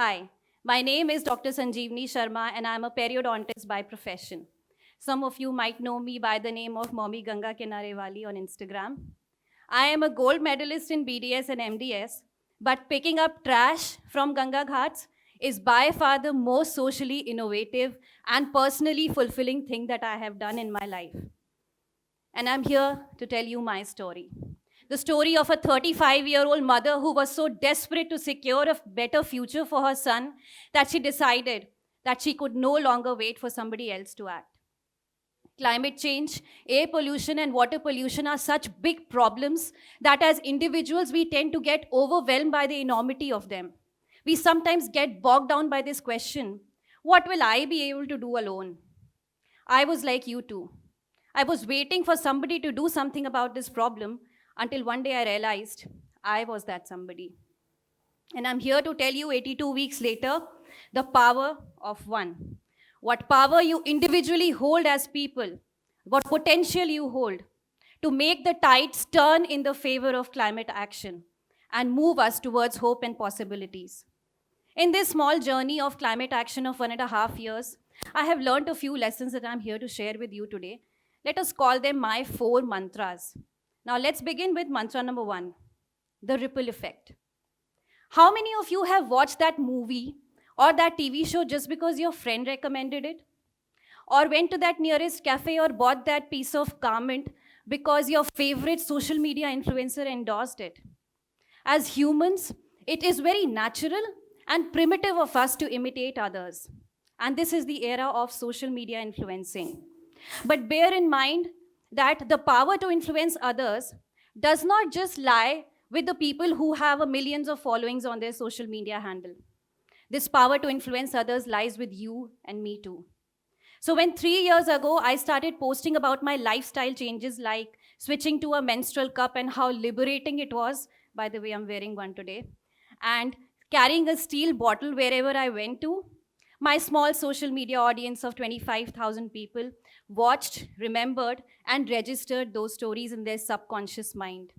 Hi, my name is Dr. Sanjeevani Sharma and I'm a periodontist by profession. Some of you might know me by the name of Mommy Ganga Kinarewali on Instagram. I am a gold medalist in BDS and MDS, but picking up trash from Ganga ghats is by far the most socially innovative and personally fulfilling thing that I have done in my life. And I'm here to tell you my story. The story of a 35-year-old mother who was so desperate to secure a better future for her son that she decided that she could no longer wait for somebody else to act. Climate change, air pollution, and water pollution are such big problems that as individuals we tend to get overwhelmed by the enormity of them. We sometimes get bogged down by this question, what will I be able to do alone? I was like you too. I was waiting for somebody to do something about this problem until one day I realized I was that somebody. And I'm here to tell you 82 weeks later, the power of one. What power you individually hold as people, what potential you hold to make the tides turn in the favor of climate action and move us towards hope and possibilities. In this small journey of climate action of 1.5 years, I have learned a few lessons that I'm here to share with you today. Let us call them my 4 mantras. Now let's begin with mantra number 1, the ripple effect. How many of you have watched that movie or that TV show just because your friend recommended it? Or went to that nearest cafe or bought that piece of garment because your favorite social media influencer endorsed it? As humans, it is very natural and primitive of us to imitate others. And this is the era of social media influencing. But bear in mind that the power to influence others does not just lie with the people who have millions of followings on their social media handle. This power to influence others lies with you and me too. So when 3 years ago, I started posting about my lifestyle changes like switching to a menstrual cup and how liberating it was, by the way, I'm wearing one today, and carrying a steel bottle wherever I went to, my small social media audience of 25,000 people watched, remembered, and registered those stories in their subconscious mind.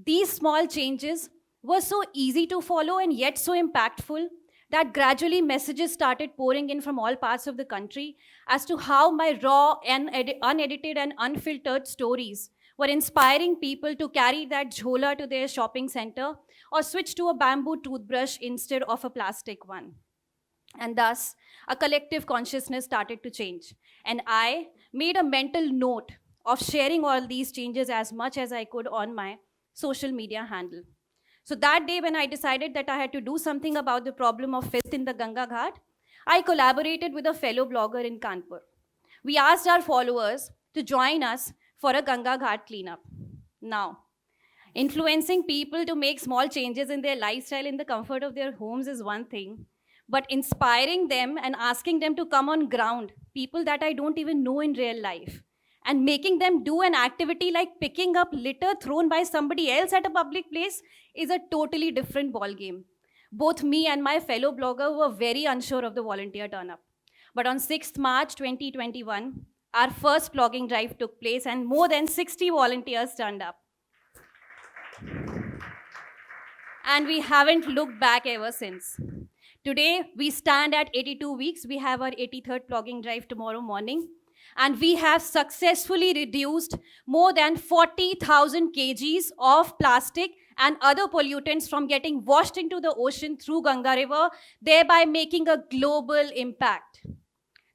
These small changes were so easy to follow and yet so impactful that gradually messages started pouring in from all parts of the country as to how my raw and unedited and unfiltered stories were inspiring people to carry that jhola to their shopping center or switch to a bamboo toothbrush instead of a plastic one. And thus, a collective consciousness started to change. And I made a mental note of sharing all these changes as much as I could on my social media handle. So that day when I decided that I had to do something about the problem of filth in the Ganga Ghat, I collaborated with a fellow blogger in Kanpur. We asked our followers to join us for a Ganga Ghat cleanup. Now, influencing people to make small changes in their lifestyle in the comfort of their homes is one thing, but inspiring them and asking them to come on ground, people that I don't even know in real life, and making them do an activity like picking up litter thrown by somebody else at a public place is a totally different ballgame. Both me and my fellow blogger were very unsure of the volunteer turn-up. But on 6th March 2021, our first plogging drive took place and more than 60 volunteers turned up. And we haven't looked back ever since. Today, we stand at 82 weeks. We have our 83rd plogging drive tomorrow morning. And we have successfully reduced more than 40,000 kgs of plastic and other pollutants from getting washed into the ocean through Ganga River, thereby making a global impact.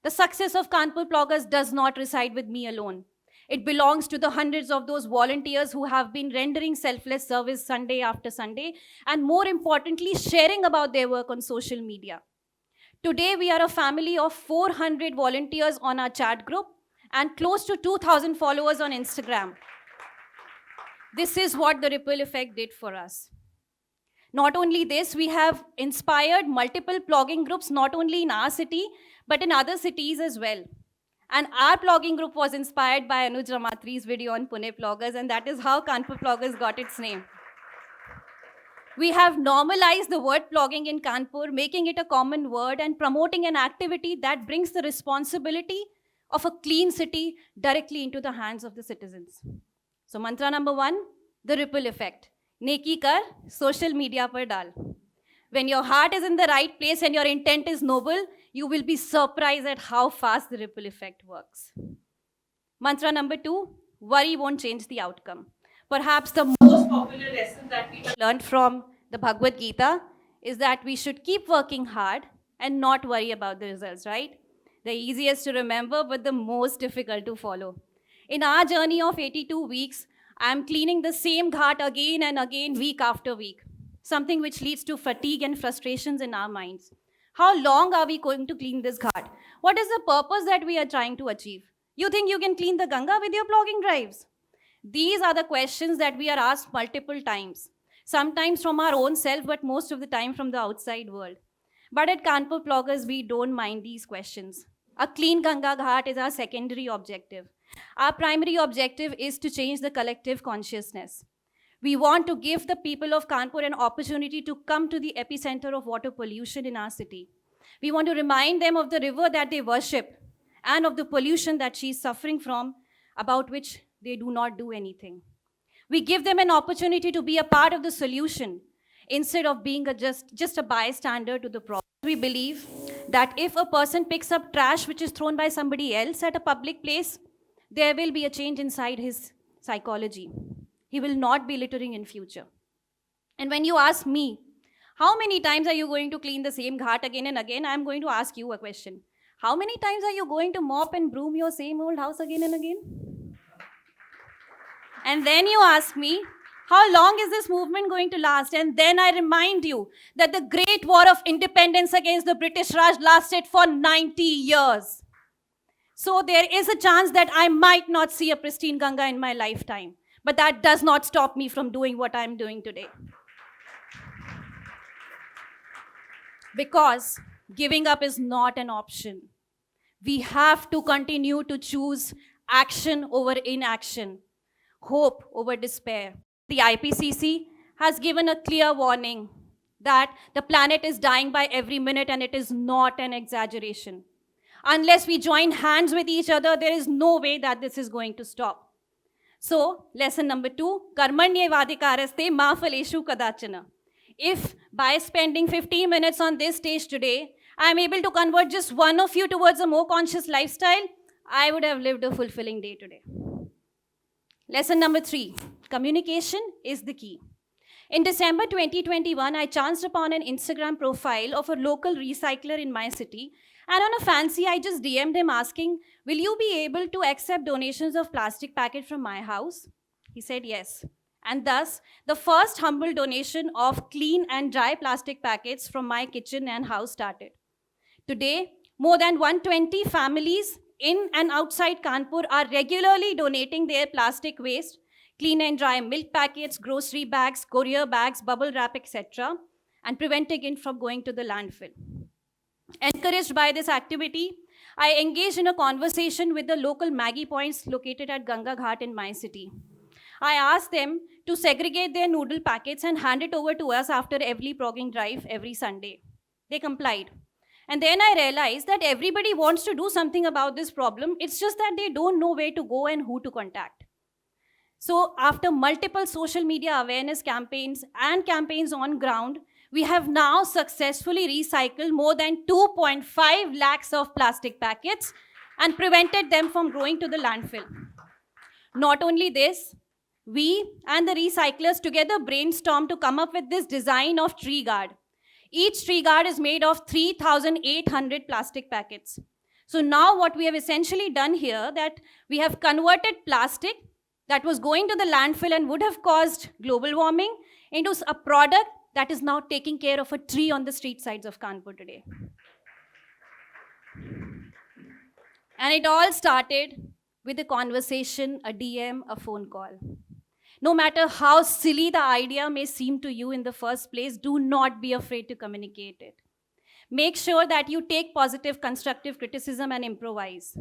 The success of Kanpur Ploggers does not reside with me alone. It belongs to the hundreds of those volunteers who have been rendering selfless service Sunday after Sunday, and more importantly, sharing about their work on social media. Today, we are a family of 400 volunteers on our chat group and close to 2,000 followers on Instagram. This is what the ripple effect did for us. Not only this, we have inspired multiple plogging groups, not only in our city, but in other cities as well. And our plogging group was inspired by Anuj Ramatri's video on Pune Ploggers, and that is how Kanpur Ploggers got its name. We have normalized the word plogging in Kanpur, making it a common word and promoting an activity that brings the responsibility of a clean city directly into the hands of the citizens. So mantra number 1, the ripple effect. Neki kar, social media par dal. When your heart is in the right place and your intent is noble, you will be surprised at how fast the ripple effect works. Mantra number 2, worry won't change the outcome. Perhaps the most popular lesson that we have learned from the Bhagavad Gita is that we should keep working hard and not worry about the results, right? The easiest to remember, but the most difficult to follow. In our journey of 82 weeks, I am cleaning the same ghat again and again, week after week, something which leads to fatigue and frustrations in our minds. How long are we going to clean this ghat? What is the purpose that we are trying to achieve? You think you can clean the Ganga with your plogging drives? These are the questions that we are asked multiple times, sometimes from our own self, but most of the time from the outside world. But at Kanpur Ploggers, we don't mind these questions. A clean Ganga Ghat is our secondary objective. Our primary objective is to change the collective consciousness. We want to give the people of Kanpur an opportunity to come to the epicenter of water pollution in our city. We want to remind them of the river that they worship and of the pollution that she is suffering from, about which they do not do anything. We give them an opportunity to be a part of the solution instead of being just a bystander to the problem. We believe that if a person picks up trash which is thrown by somebody else at a public place, there will be a change inside his psychology. He will not be littering in future. And when you ask me, how many times are you going to clean the same ghat again and again? I'm going to ask you a question. How many times are you going to mop and broom your same old house again and again? And then you ask me, how long is this movement going to last? And then I remind you that the Great War of Independence against the British Raj lasted for 90 years. So there is a chance that I might not see a pristine Ganga in my lifetime. But that does not stop me from doing what I'm doing today. Because giving up is not an option. We have to continue to choose action over inaction, hope over despair. The IPCC has given a clear warning that the planet is dying by every minute, and it is not an exaggeration. Unless we join hands with each other, there is no way that this is going to stop. So, lesson number 2, karmanyevadikaraste ma phaleshu kadachana. If by spending 15 minutes on this stage today, I am able to convert just one of you towards a more conscious lifestyle, I would have lived a fulfilling day today. Lesson number 3, communication is the key. In December 2021, I chanced upon an Instagram profile of a local recycler in my city. And on a fancy, I just DM'd him asking, will you be able to accept donations of plastic packets from my house? He said yes. And thus, the first humble donation of clean and dry plastic packets from my kitchen and house started. Today, more than 120 families in and outside Kanpur are regularly donating their plastic waste, clean and dry milk packets, grocery bags, courier bags, bubble wrap, etc., and preventing it from going to the landfill. Encouraged by this activity, I engaged in a conversation with the local Maggie points located at Ganga Ghat in my city. I asked them to segregate their noodle packets and hand it over to us after every plogging drive every Sunday. They complied. And then I realized that everybody wants to do something about this problem. It's just that they don't know where to go and who to contact. So after multiple social media awareness campaigns and campaigns on ground, we have now successfully recycled more than 2.5 lakhs of plastic packets and prevented them from going to the landfill. Not only this, we and the recyclers together brainstormed to come up with this design of tree guard. Each tree guard is made of 3,800 plastic packets. So now what we have essentially done here, that we have converted plastic that was going to the landfill and would have caused global warming into a product that is now taking care of a tree on the street sides of Kanpur today. And it all started with a conversation, a DM, a phone call. No matter how silly the idea may seem to you in the first place, do not be afraid to communicate it. Make sure that you take positive, constructive criticism and improvise.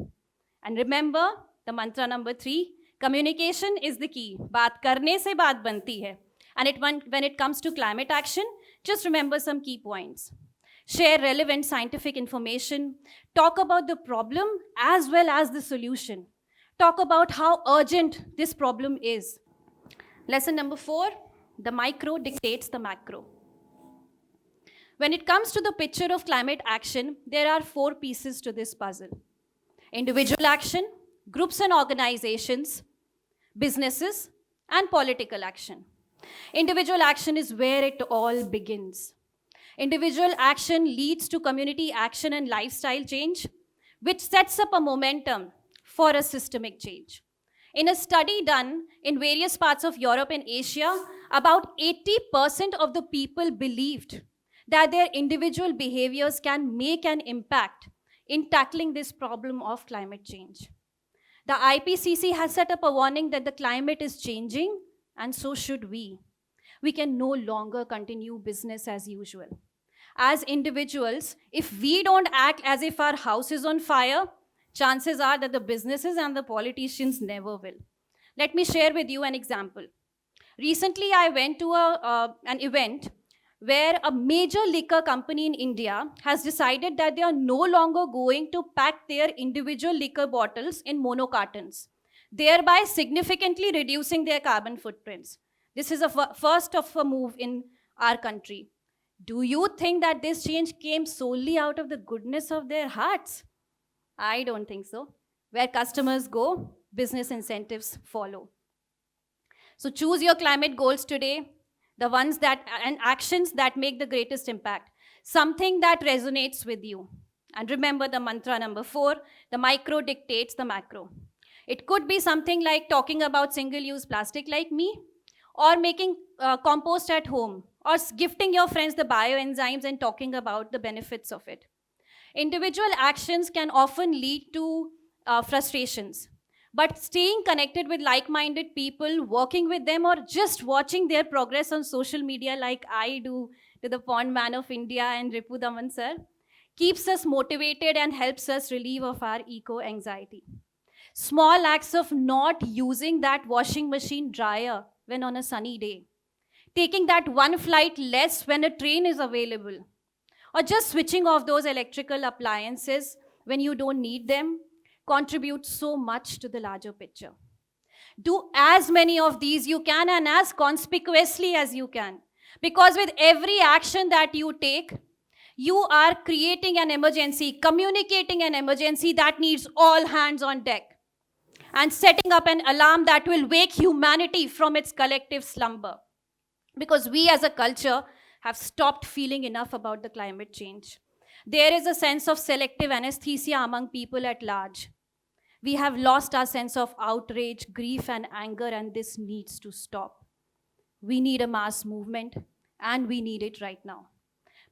And remember the mantra number 3, communication is the key. Baat karne se baat banti hai. And when it comes to climate action, just remember some key points. Share relevant scientific information. Talk about the problem as well as the solution. Talk about how urgent this problem is. Lesson number 4, the micro dictates the macro. When it comes to the picture of climate action, there are 4 pieces to this puzzle: individual action, groups and organizations, businesses, and political action. Individual action is where it all begins. Individual action leads to community action and lifestyle change, which sets up a momentum for a systemic change. In a study done in various parts of Europe and Asia, about 80% of the people believed that their individual behaviors can make an impact in tackling this problem of climate change. The IPCC has set up a warning that the climate is changing, and so should we. We can no longer continue business as usual. As individuals, if we don't act as if our house is on fire, chances are that the businesses and the politicians never will. Let me share with you an example. Recently, I went to an event where a major liquor company in India has decided that they are no longer going to pack their individual liquor bottles in mono cartons, thereby significantly reducing their carbon footprints. This is a first of a move in our country. Do you think that this change came solely out of the goodness of their hearts? I don't think so. Where customers go, business incentives follow. So choose your climate goals today, the ones that and actions that make the greatest impact, something that resonates with you. And remember the mantra number 4, the micro dictates the macro. It could be something like talking about single-use plastic like me, or making compost at home, or gifting your friends the bioenzymes and talking about the benefits of it. Individual actions can often lead to frustrations, but staying connected with like-minded people, working with them, or just watching their progress on social media like I do to the Pond Man of India and Ripu Daman sir, keeps us motivated and helps us relieve of our eco-anxiety. Small acts of not using that washing machine dryer when on a sunny day, taking that one flight less when a train is available, or just switching off those electrical appliances when you don't need them, contribute so much to the larger picture. Do as many of these you can and as conspicuously as you can, because with every action that you take, you are creating an emergency, communicating an emergency that needs all hands on deck, and setting up an alarm that will wake humanity from its collective slumber. Because we as a culture have stopped feeling enough about the climate change. There is a sense of selective anesthesia among people at large. We have lost our sense of outrage, grief, and anger, and this needs to stop. We need a mass movement, and we need it right now.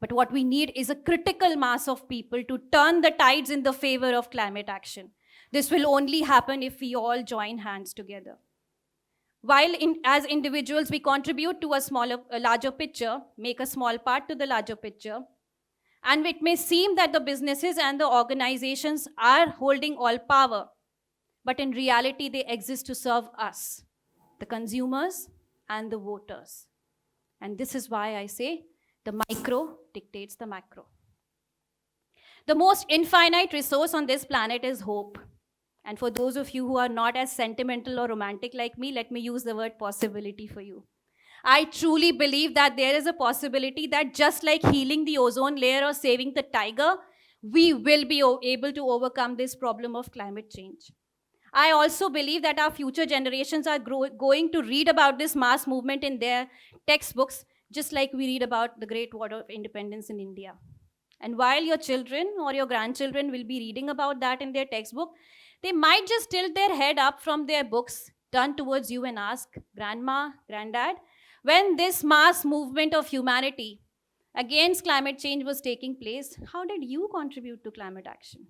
But what we need is a critical mass of people to turn the tides in the favor of climate action. This will only happen if we all join hands together. While as individuals we contribute to a larger picture, make a small part to the larger picture, and it may seem that the businesses and the organizations are holding all power, but in reality they exist to serve us, the consumers and the voters. And this is why I say the micro dictates the macro. The most infinite resource on this planet is hope. And for those of you who are not as sentimental or romantic like me, let me use the word possibility for you. I truly believe that there is a possibility that just like healing the ozone layer or saving the tiger, we will be able to overcome this problem of climate change. I also believe that our future generations are going to read about this mass movement in their textbooks, just like we read about the Great War of Independence in India. And while your children or your grandchildren will be reading about that in their textbook, they might just tilt their head up from their books, turn towards you and ask, Grandma, Granddad, when this mass movement of humanity against climate change was taking place, how did you contribute to climate action?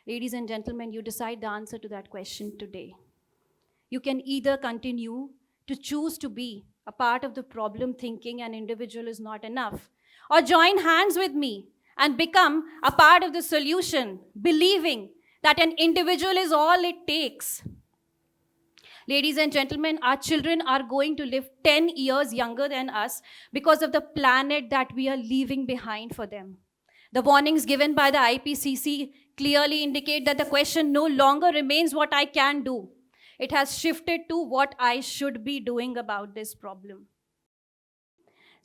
Ladies and gentlemen, you decide the answer to that question today. You can either continue to choose to be a part of the problem thinking an individual is not enough, or join hands with me and become a part of the solution, believing that an individual is all it takes. Ladies and gentlemen, our children are going to live 10 years younger than us because of the planet that we are leaving behind for them. The warnings given by the IPCC clearly indicate that the question no longer remains what I can do. It has shifted to what I should be doing about this problem.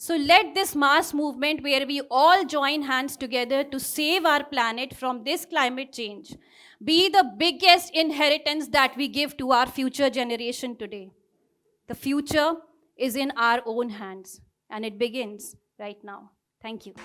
So let this mass movement where we all join hands together to save our planet from this climate change be the biggest inheritance that we give to our future generation today. The future is in our own hands, and it begins right now. Thank you.